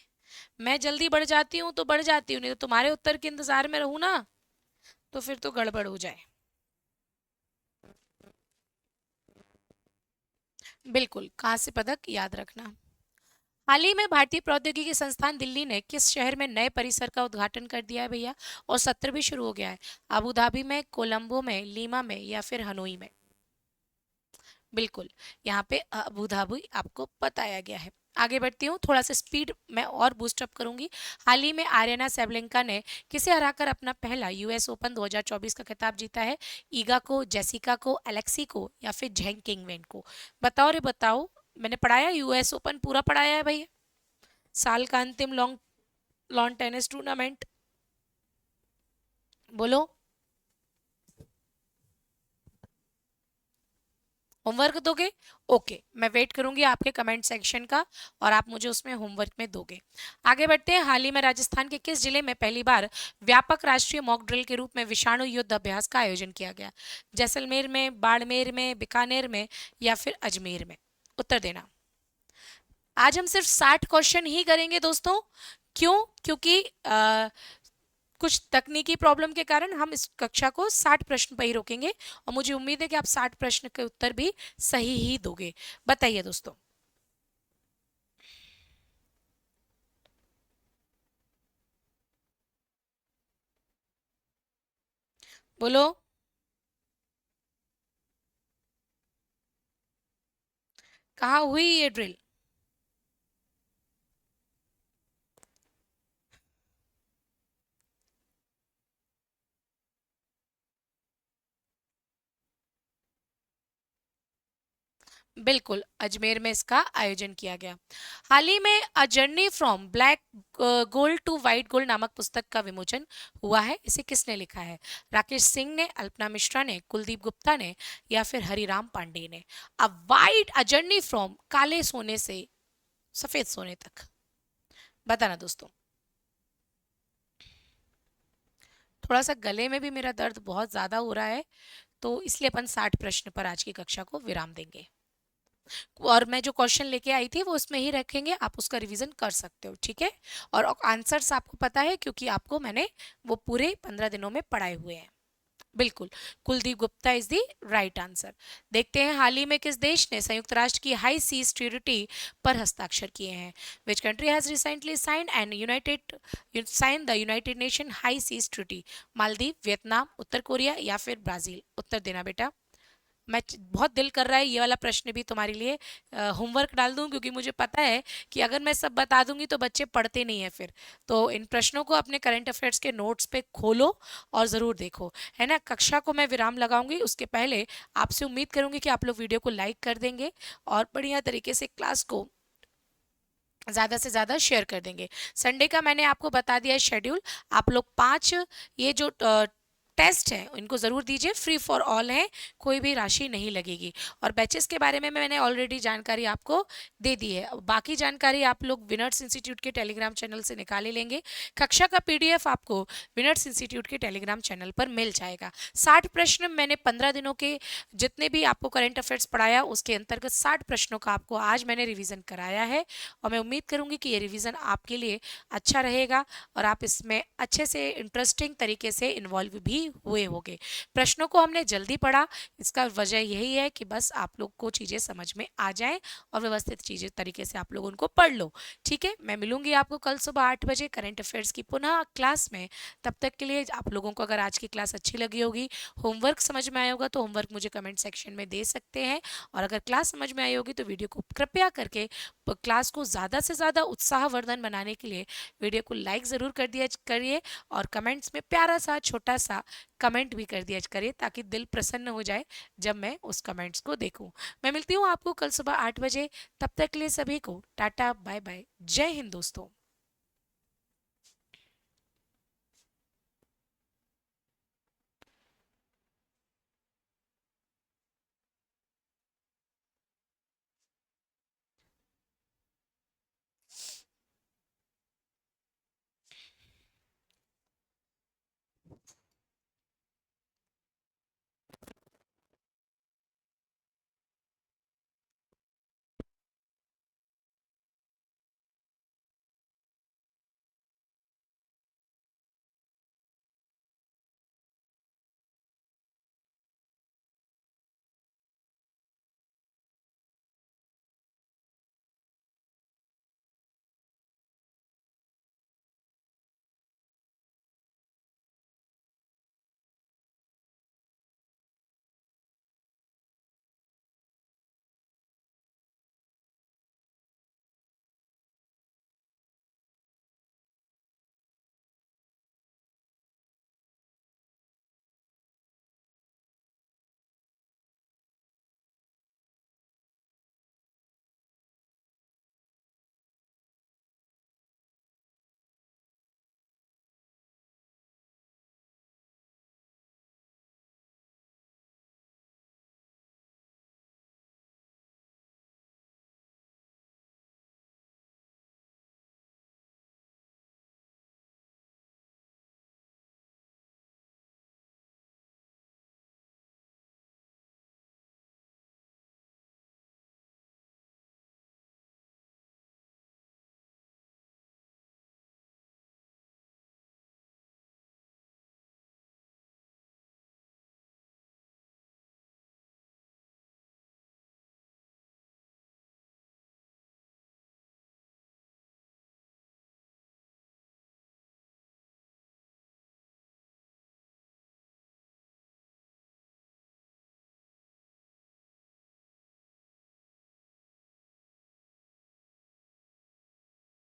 मैं जल्दी बढ़ जाती हूँ तो बढ़ जाती हूँ, नहीं तो तुम्हारे उत्तर के इंतजार में रहूँ ना, तो फिर तो गड़बड़ हो जाए। बिल्कुल, कांस्य पदक याद रखना। हाल ही में भारतीय प्रौद्योगिकी संस्थान दिल्ली ने किस शहर में नए परिसर का उद्घाटन कर दिया है भैया? और सत्र भी शुरू हो गया है। अबू धाबी में, कोलंबो में, लीमा में या फिर हनोई में? बिल्कुल, यहाँ पे अबू धाबी आपको बताया गया है। आगे बढ़ती हूँ, थोड़ा सा स्पीड मैं और बूस्ट अप करूंगी। हाल ही में आर्यना सेबलेंका ने किसे हराकर अपना पहला यूएस ओपन 2024 का खिताब जीता है? ईगा को, जेसिका को, एलेक्सी को या फिर झेंग किंगवेन को? बताओ रे बताओ। मैंने पढ़ाया, यूएस ओपन पूरा पढ़ाया है भाई। साल का अंतिम लॉन्ग लॉन टेनिस टूर्नामेंट। बोलो। होमवर्क दोगे? ओके, मैं वेट करूंगी आपके कमेंट सेक्शन का, और आप मुझे उसमें होमवर्क में दोगे। आगे बढ़ते हैं। हाल ही में राजस्थान के किस जिले में पहली बार व्यापक राष्ट्रीय मॉक ड्रिल के रूप में विषाणु युद्ध अभ्यास का आयोजन किया गया? जैसलमेर में, बाड़मेर में, बीकानेर में या फिर अजमेर में? उत्तर देना। आज हम सिर्फ 60 क्वेश्चन ही करेंगे दोस्तों। क्यों? क्योंकि कुछ तकनीकी प्रॉब्लम के कारण हम इस कक्षा को 60 प्रश्न पर ही रोकेंगे, और मुझे उम्मीद है कि आप 60 प्रश्न के उत्तर भी सही ही दोगे। बताइए दोस्तों। बोलो। कहाँ हुई ये ड्रिल? बिल्कुल, अजमेर में इसका आयोजन किया गया। हाल ही में a journey from black gold to white gold नामक पुस्तक का विमोचन हुआ है। इसे किसने लिखा है? राकेश सिंह ने, अल्पना मिश्रा ने, कुलदीप गुप्ता ने या फिर हरिराम पांडे ने? अ जर्नी फ्रॉम काले सोने से सफेद सोने तक। बताना दोस्तों। थोड़ा सा गले में भी मेरा दर्द बहुत ज्यादा हो रहा है, तो इसलिए अपन 60 प्रश्न पर आज की कक्षा को विराम देंगे। और मैं जो क्वेश्चन लेके आई थी वो उसमें ही रखेंगे, आप उसका रिवीजन कर सकते हो, ठीक है? और आंसर्स आपको पता है, क्योंकि आपको मैंने वो पूरे 15 दिनों में पढ़ाए हुए हैं। बिल्कुल, Kuldeep Gupta is the right answer. देखते हैं, हाल ही में किस देश ने संयुक्त राष्ट्र की हाई सीज ट्रीटी पर हस्ताक्षर किए हैं? Which country has recently signed and sign the United Nation high seas treaty? Maldives, Vietnam, उत्तर कोरिया या फिर ब्राजील? उत्तर देना बेटा। बहुत दिल कर रहा है ये वाला प्रश्न भी तुम्हारे लिए होमवर्क डाल दूं, क्योंकि मुझे पता है कि अगर मैं सब बता दूंगी तो बच्चे पढ़ते नहीं है फिर। तो इन प्रश्नों को अपने करंट अफेयर्स के नोट्स पे खोलो और ज़रूर देखो, है ना? कक्षा को मैं विराम लगाऊंगी उसके पहले आपसे उम्मीद करूंगी कि आप लोग वीडियो को लाइक कर देंगे और बढ़िया तरीके से क्लास को ज़्यादा से ज़्यादा शेयर कर देंगे। संडे का मैंने आपको बता दिया है शेड्यूल। आप लोग 5 ये जो टेस्ट हैं इनको ज़रूर दीजिए, फ्री फॉर ऑल है, कोई भी राशि नहीं लगेगी। और बैचेस के बारे में मैंने ऑलरेडी जानकारी आपको दे दी है। अब बाकी जानकारी आप लोग विनर्स इंस्टीट्यूट के टेलीग्राम चैनल से निकाल ही लेंगे। कक्षा का पीडीएफ आपको विनर्स इंस्टीट्यूट के टेलीग्राम चैनल पर मिल जाएगा। 60 प्रश्न मैंने 15 दिनों के जितने भी आपको करंट अफेयर्स पढ़ाया उसके अंतर्गत 60 प्रश्नों का आपको आज मैंने रिवीजन कराया है। और मैं उम्मीद करूंगी कि ये रिवीजन आपके लिए अच्छा रहेगा और आप इसमें अच्छे से इंटरेस्टिंग तरीके से इन्वॉल्व भी हुए होंगे। प्रश्नों को हमने जल्दी पढ़ा, इसका वजह यही है कि बस आप लोग को चीज़ें समझ में आ जाएं और व्यवस्थित चीज़ें तरीके से आप लोग उनको पढ़ लो। ठीक है, मैं मिलूंगी आपको कल सुबह 8 बजे करंट अफेयर्स की पुनः क्लास में। तब तक के लिए आप लोगों को अगर आज की क्लास अच्छी लगी होगी, होमवर्क समझ में आया होगा तो होमवर्क मुझे कमेंट सेक्शन में दे सकते हैं। और अगर क्लास समझ में आई होगी तो वीडियो को कृपया करके क्लास को ज़्यादा से ज़्यादा उत्साहवर्धन बनाने के लिए वीडियो को लाइक ज़रूर कर दिया करिए और कमेंट्स में प्यारा सा छोटा सा कमेंट भी कर दिया करिए ताकि दिल प्रसन्न हो जाए जब मैं उस कमेंट्स को देखूं। मैं मिलती हूँ आपको कल सुबह 8 बजे। तब तक के लिए सभी को टाटा बाय बाय, जय हिंद दोस्तों।